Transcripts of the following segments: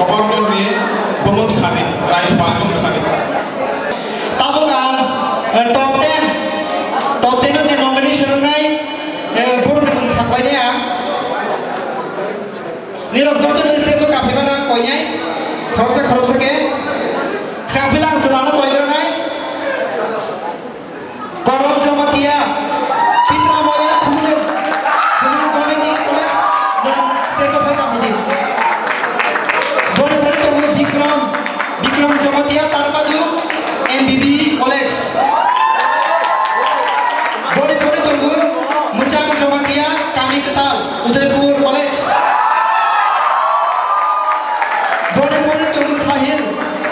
Pokoknya bumung sani, rais bumung sani. Tahu kan? Top 10 itu nomination ngai, baru dengan saklainya ya. Ni rok jauh tu stage tu kafe mana koinya, kalau seke, saya bilang selama koi gerai, koron cuma dia, Fitra Moya kemudian komedi college dan stage tu kami ni. Boleh tunggu Bikram cuma dia Tarpaju MBB college. Boleh tunggu Muncang cuma dia kami Ketal Udaipur college. Boleh tunggu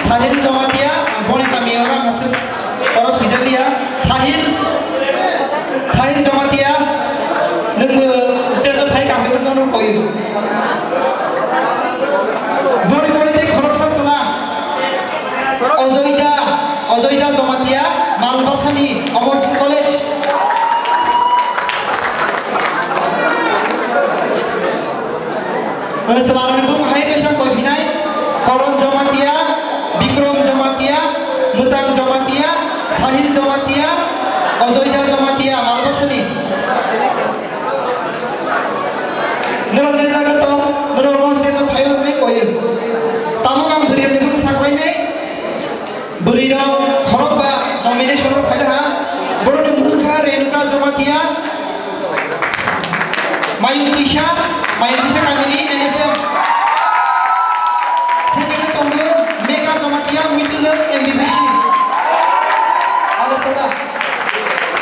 Sahil cuma dia boleh kami orang asal orang sudah dia Sahil cuma dia nunggu setiap hari kami berdua koi. Boleh dek khorok salah. Ozoida cuma dia Malbasani Amorpur college. Selalu nunggu hai kesang koi finai. Koron Jomatia, Bikram Jomatia, Musang Jomatia, Sahil Jomatia, Ozoida Jomatia, Malbasani. Nero jaga to, nero stage of high me koi. Tamu kam beri ni pun saklai ni. Beri dong khorok ba nomination of high ha. Baru ni Murkha Renuka Jomatia, Mayutisha kami ni NSM. Mega Jomatia Mutilum MBBC. Allah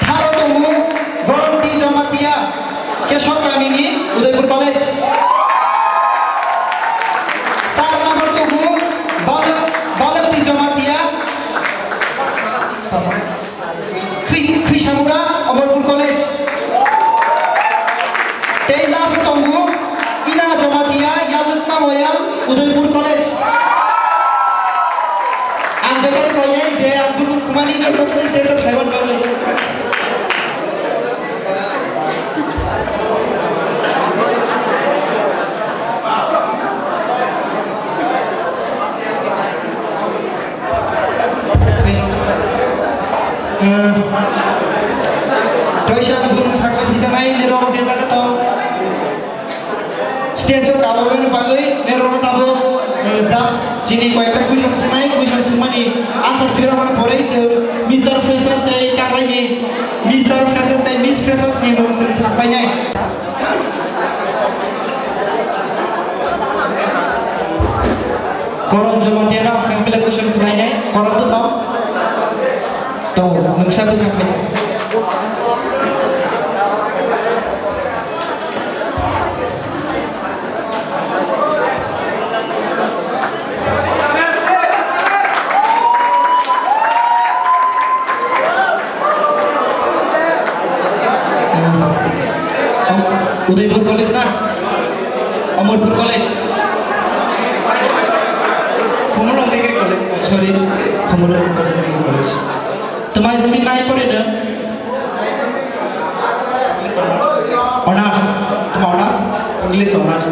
Tharo tunggu Goranti Jomatia Keshor Kamini Udaipur College. Sar nomor tunggu Balakti Jomatia Krishamura Amorpur College. Telas tunggu Ina Jomatia Yalukma Royal Udaipur College. Anjakan koyai je Abdul Kumani dan Dr. Station Heaven College. Doisha belum sakit kita naik di ruang kita keto. Station kawan bagai di ruang tabu. Jas Jini kaitan kushon semani answer fira mana boleh itu Mr. Freshers saya tak lagi Mr. Freshers saya Miss Freshers ni belum sampainya. Koron Jomatia nak sampai kushon kemana? Koron tu tahu nungsa tu sampai. Udaipur College na, Amorpur College. Komolong Degree College. Sorry, Komolong Degree College. Temai stream naik pun ada. Honors, honors, English honors.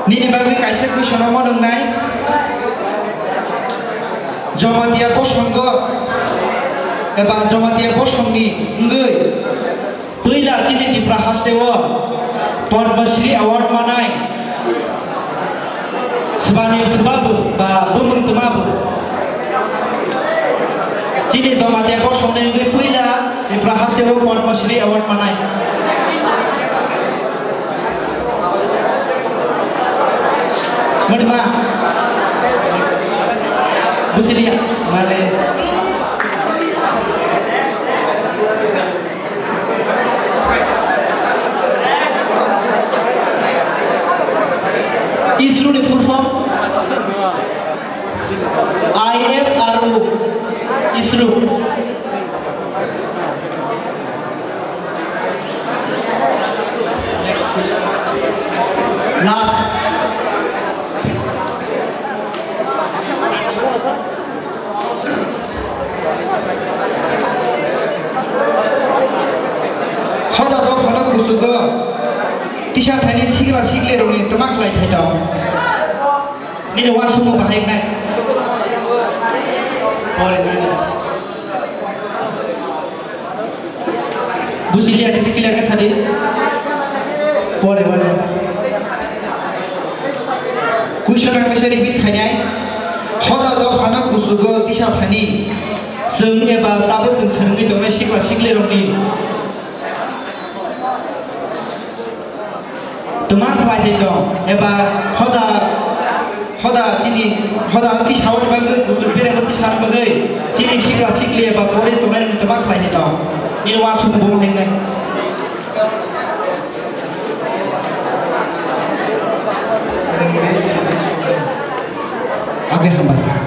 Ni bagi kaisa ku shonomo nung naik. Jomatia posonggo, eba Jomatia posongni ngai. Tuilah sini di Prahastewa Padmasri Award manai sebab bumung temabu sini Jomatia posong ni tuilah di Prahastewa Padmasri Award manai Mana Busilia Malay ISRO ni full form ISRO ISRO last hoda do phana kusuga tisha thani sigla sigle roni tomak lai thai dong ni no wan sumo bahai nai pore busilia ti sikila ka sadi pore kushana ka shari bit thanyai hoda do phana kusugo tisha thani sung eba tabo sung sungni dongna sigla sigle roni tuma khlai thai dong eba hoda chini hoda ti sawan bagai kusur pere ti sar bagai chini sigla sigli eba pore tomai tuma khlai thai dong ni wa sung bo hai nai agar hamba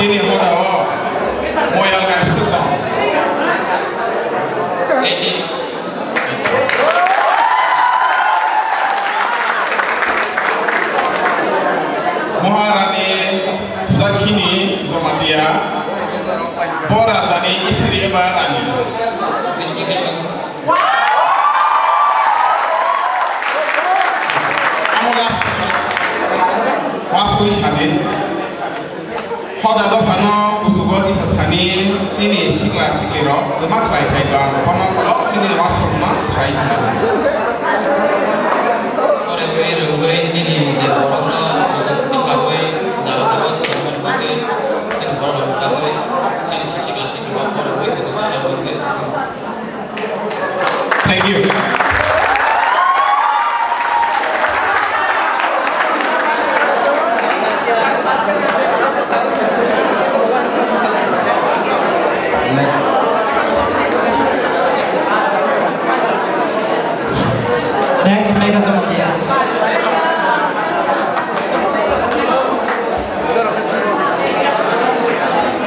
sini hoda moyal ka suka Maharani Sudakini Zomatia Borazani Isri Barani Amola Wasku Shadi Hoda do Fano Usugor Isatani Sini Sigla Sigiro The Matlai Taigan Pama Kolok Ini Wasku Mas Hai Thank you. Next, Mega Zomatia.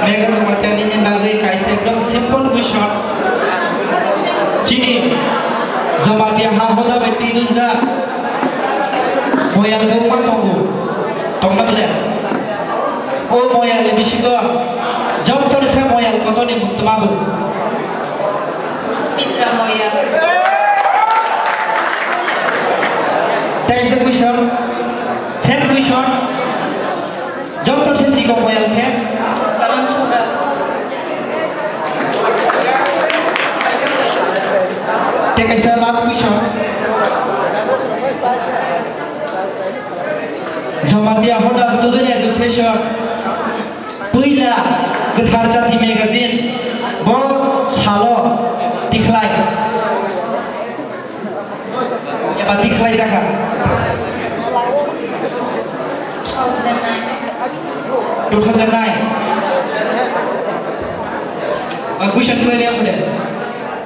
Mega Zomatia ini bagai kaisa एकदम simple question. Cini Zomatia hahoda beti nunja. Moyal gumma tunggu. Tunggu bela. Oh moyal lebih sih jauh terus saya moyal kotor nih bukti mabu. Mitra moyal. Thanks the question. Same question. Jauh terus sih kau moyal kan? Karon last question. Jamatia Hoda Student Association Puila Getar Jati Magazine Bo Salo Diklai Eba Diklai Zaka 2009 Question clear apa deh?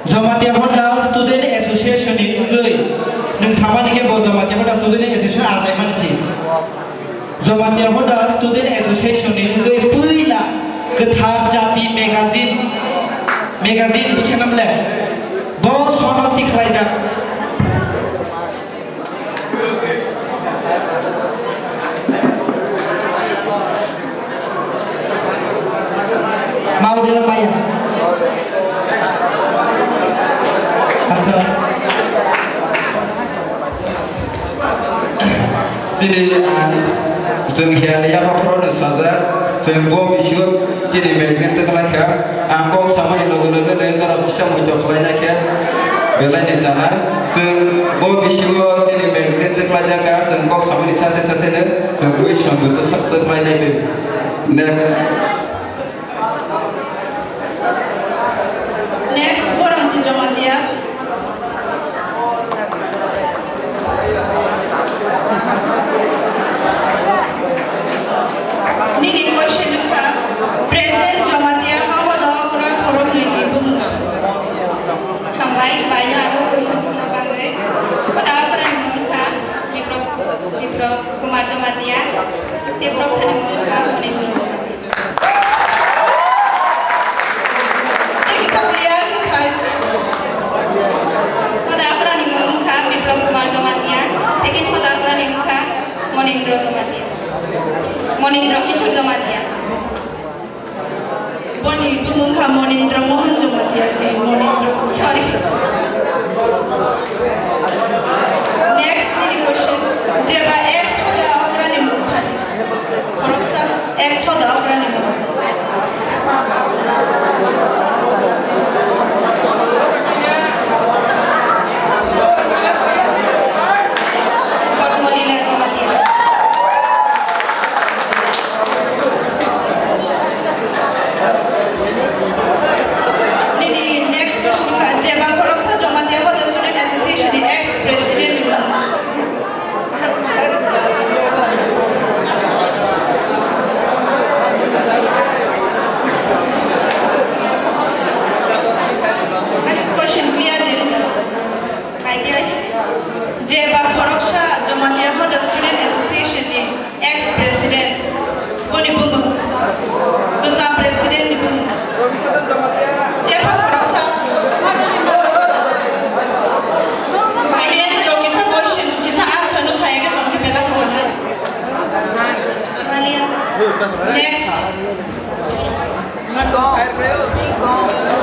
Jamatia Hoda Student Association ni unggai neng sama ni ke bo Jamatia Hoda Student Association asai mana sih? Jamatia Hoda Student Association ni unggai puila Getar Jati Magazine bukan nama le. Bo sama Diklai Zaka mau dalam bayar. Acha. Jadi जों हियालिया फाफ्रावनो साजा जों बो मिसिगो जेरै magazine तकलाखा आंखौ सामाय लोगो नोंगरा फिसा मयद खलायनाखा बेलायनि जाना जों बो मिसिगो जेरै मेगजिन तकलाजाका जों बो सामायनि साथे साथेनो जों बै समबो साथो खलायनाय बे Next, orang di Jamatia. Nini question ka present Jamatia apa dah orang korup ni bumus. Sampai banyak ada question semua guys. Pada orang muka mikro Kumar Jamatia, mikro sana muka moni guru. Monindra Kishore Jamatia. Boni Bumungka Monindra Mohan Jamatia say Monindra. Sorry. Next question. Jeba X for the acronym. Koroksa X for the acronym.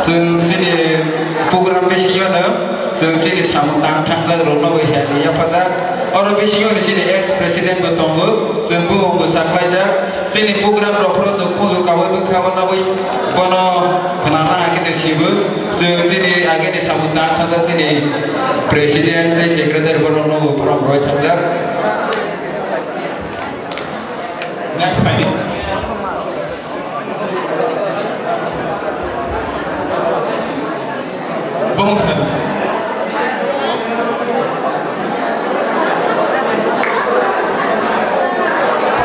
जों जेरै program बेसिङावनो जों जेरै सामथां थांजा रनबो हियालिया फाजा आरो बेसिङावनो जेरै x प्रेसिडेन्टबो दङ जों बुहुमबो साख्लायजा जेरै program रफ्राव जों खजो गावैबो खामानाबै बनो खोनाना हागिनो सिबो जों जेरै आगेनि सामथां थांजा जेरै प्रेसिडेन्ट सेक्रेटारि बनो प्रम रय थांजा Next slide. Vamos lá.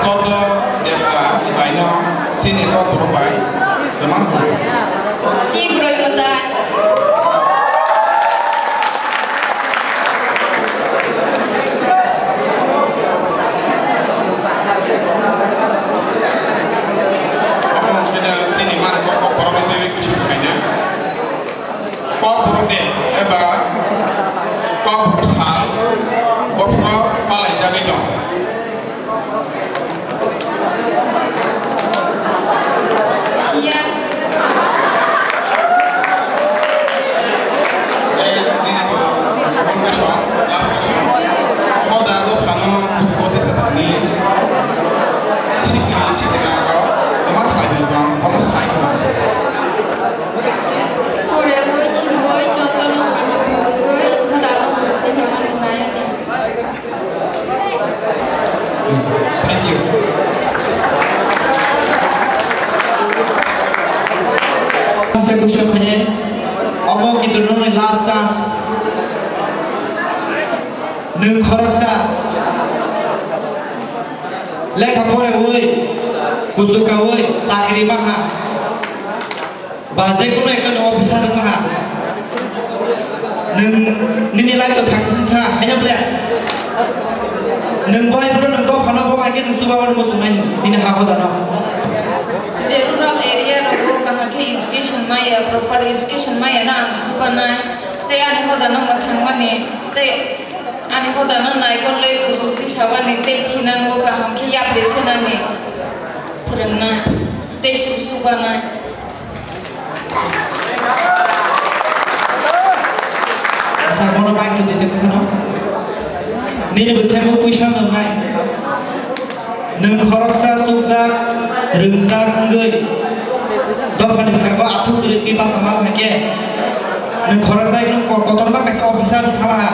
Soto deta ibaino sini ko turubai teman. Si bro mata. Masa kusyo kanye, omo kita nung last chance. Nung khorasa, lekha pore woi, kusuka woi, sakri maha. Baje kuno ekta nung officer maha. Nung nini lagi to saksin tha, hanya bela. Nung boy pura nung to khana po magi nung suba wan musuh main, ini haho dana. Rural area ro kama ke education maya proper education maya na supana te ani hoda na mathangmani te ani hoda na nai kon le kusuti sawani te thinango ka ham ke ya presenani purangna te supana Acha kono baik tu dite kesana. Nini bersama puisha nungai. Nung khoroksa suksa rungsa ngai. Dokan disangko atu diriki pas amal hake. Nung khoroksa ikut kotor bak kaisa officer khala.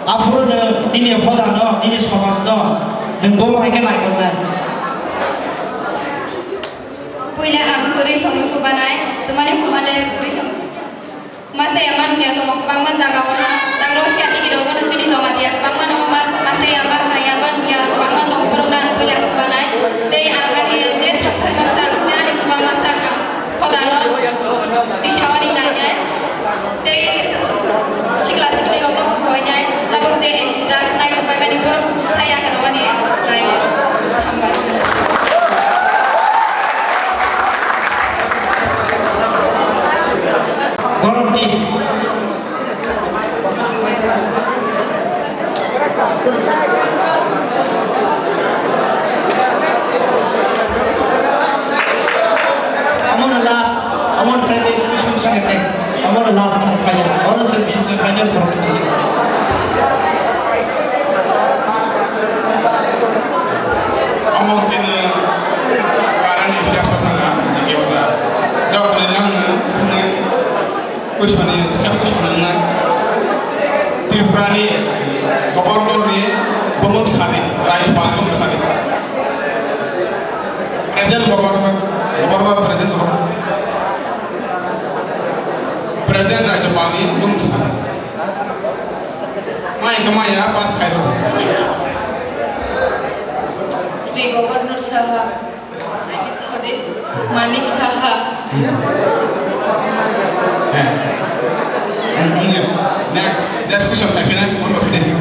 Apuro ne nini hoda no, nini somas no. Nung bom hake lai kon lai. Puila aku turi song subanai, temani pemane turi song. Masa yaman ya to bangman jaga wana, tang Rusia tinggi dogo na sini sama dia. Bangman masa yaman ya bangman to corona puila subanai. Dei akan dia je satar masa ani suba masa ka. Kodano di shawani nanya. Dei sikla sikli dogo ko konya. Tabung dei drugs nai to pemani goro saya kan wani nai. Hambar. Goroti. Amon prete kusum sangete. Amon last kampanye. Orang service kampanye promosi. Among kena karang ikhlas sana sekitar. Jauh dari yang senang kushani, sekarang kushani Tripurani, Gubernur ni Bumung Sari, Rajpal Bumung Sari. Present Present Rajpal ni Bumung Sari. Mai kemaya pas kairu. Sri Governor Saha Manik Saha Next question, Afina, one of them.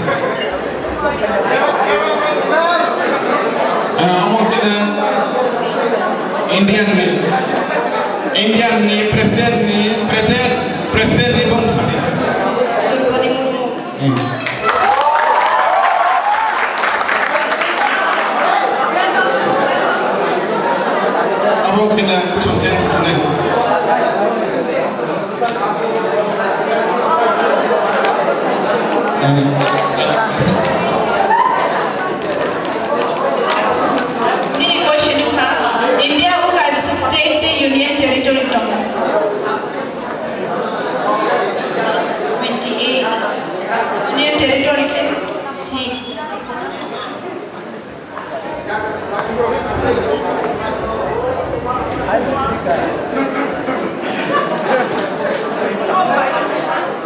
Among the Indian president ni Bumung Sari. Draupadi Murmu. Among the question sense ni. Ini question ka India ko ka bisa state the union territory to 28 union territory ke 6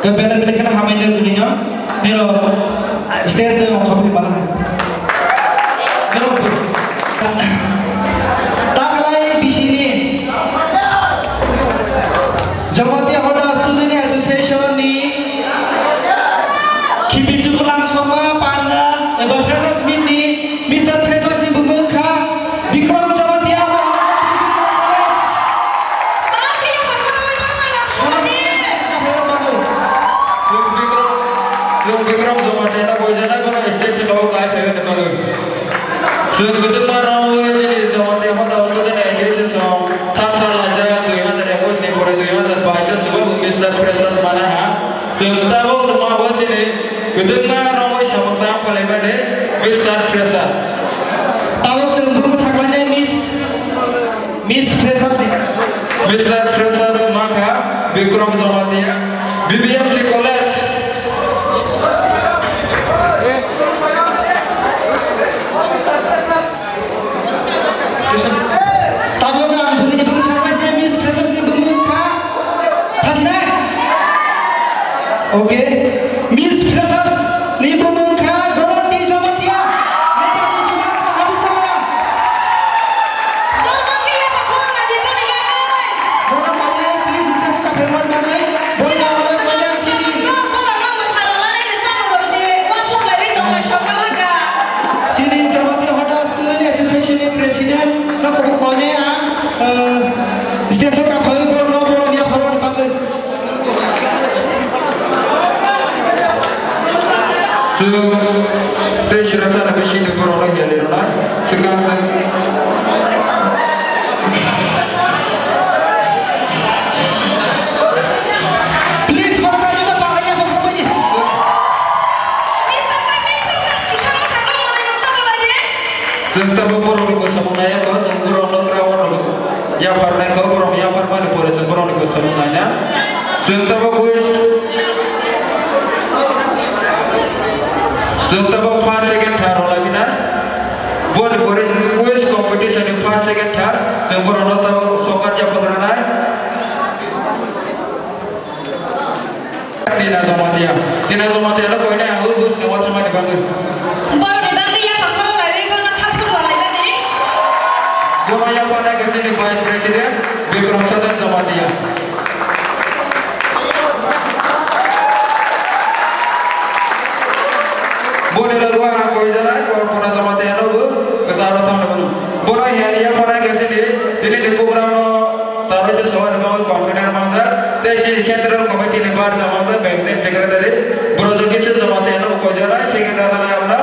Kebela-bela kena hamil dari dunia. Nero stage में खपी वाला है नरो ताकलाई बिसिनी जमाती होदा student association नि खिबिजुकुलां समा पान्ना एबा freshers मिट नि मिस्टर फ्रेशर्स नि बुमुखा Vikram Jamatia Vikram Zomatena Bojana kono stage lo kai phege nalo. Sun guduma rao jadi Zomatena hoda hoda ne association song Sabta Raja 2021 ni pore 2022 subuh Mr. Freshers mana ha. Sun tabo rumah bos ini guduma rao samta palemade Mr. Freshers. tahu sebelum saklanya Miss Freshers Mr. Freshers maka Vikram Zomatena BBMC College. tahu kan boleh jadi sampai Miss Freshers ni bukan sekarang Please, Bapak juga Pak Ayah Bapak aja. Senta boporo ni kosamunaya ko semburo no krawan no ya farna ko borom ya farma ni pore semburo ni kosamunaya senta bokuis senta bo first second third hola bina bol pore quiz competition ni first second third semburo no ta sokar ya pagrana Dina Zomatia lo koine aku bus ke water mati bangun Joma yang pada kerja di Vice President Bikram Sadan Zomatia. Boleh lalu aku jalan kalau pernah Zomatia lo kesana tahun lalu. Boleh yang pada kerja di program lo sahaja seorang orang konvener masa dari Central Committee Lebar Zomatia Bagian Secretary Project itu Zomatia lo kau jalan Secretary apa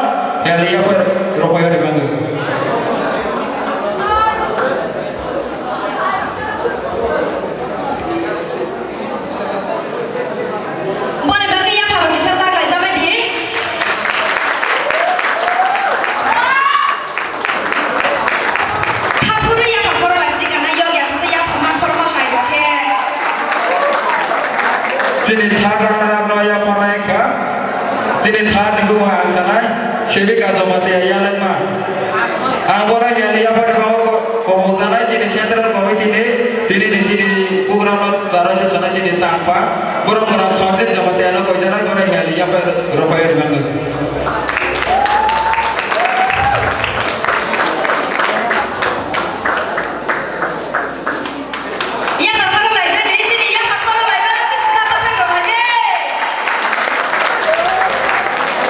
yang per Rafael dibangun. Sini thar naya panaika sini thar niku ma sanai sebika Zomatia ya lagma angora ya liya par mau ko sanai sini Central Committee ni di sini program lo sarana sana sini tanpa burung kena sortir Zomatia lo ko jana gora ya liya par Rafael bangun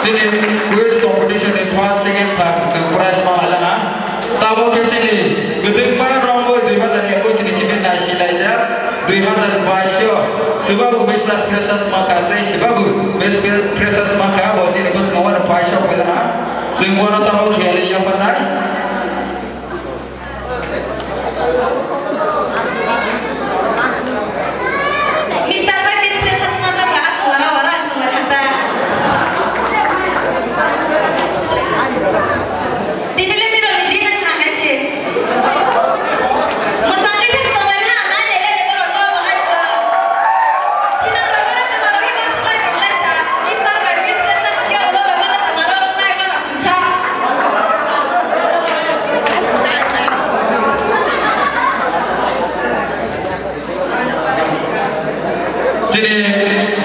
sini quiz competition in first second third surprise mahalana tabo ke sini gedeng ma rombo 2021 sini sini nasionalnya 2022 sebab Mr. Freshers maka sebab Mr. Freshers maka bos ini bos kawan passion pelana semua tabo kheli yang pernah Mr. Freshers maka enggak warna-warna kata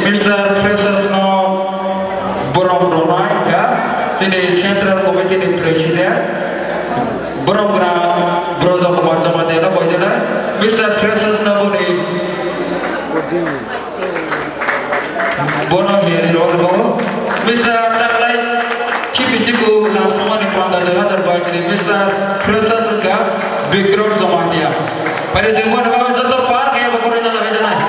Mr. Freshers no borong donai ya sini Central Committee ni Presiden borong gram brozo macam ada apa je lah Mr. Freshers no boni borong ni rolo Mr. Taklai kipisiku langsung ni panggal dah terbaik ni Mr. Freshers ka background Zomatia pada semua nama jatuh park ya berkorban dalam jalan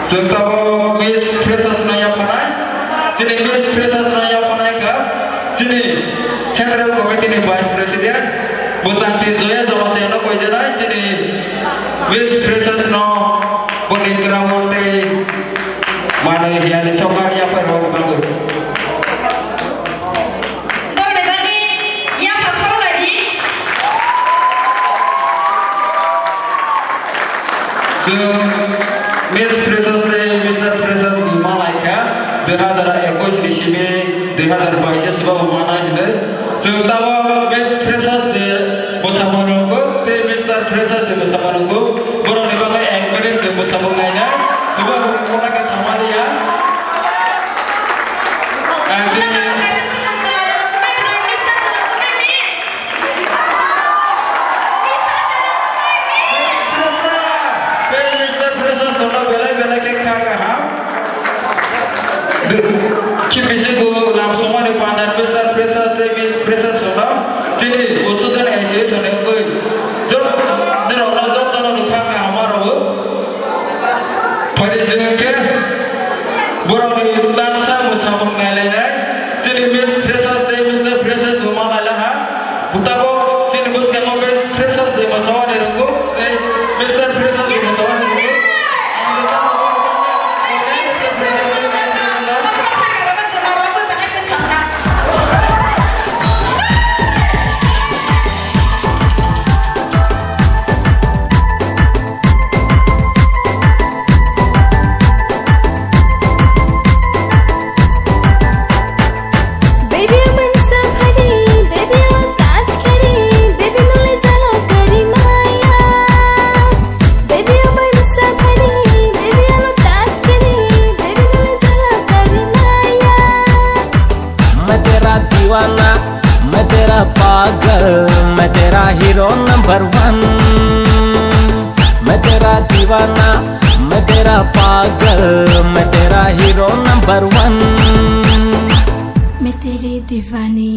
Sentabo Miss Freshers naya panai, sini Miss Freshers naya panai ka, sini Central Committee ni Vice President, Busanti Zoya Zomatia no koi jana, sini Miss Freshers no boni ground te mana hiali soka ya per hoga bangun. Miss Freshers Mr. Freshers Malaika 2021 disini 2022 sebuah mana ini sentawa Miss Freshers de bersama nunggu Mr. Freshers de bersama nunggu borong dibangun Precious sono belai ke khaga ha ki biche go lam soma ne pandar Mr. Precious te Miss Precious sono sini usudan aise sone koi job dero na job tono khaga hamaro phari jengke borong ni laksa musamung ngalai sini Miss Precious te Mr. Precious soma ala ha utabo sini bus ke Miss Precious de masawa ne rungu Mr. Precious de masawa ne rungu मैं तेरा पागल मैं तेरा hero number 1 मैं तेरा दीवाना मैं तेरा पागल मैं तेरा हीरो नंबर 1 मैं तेरी दीवानी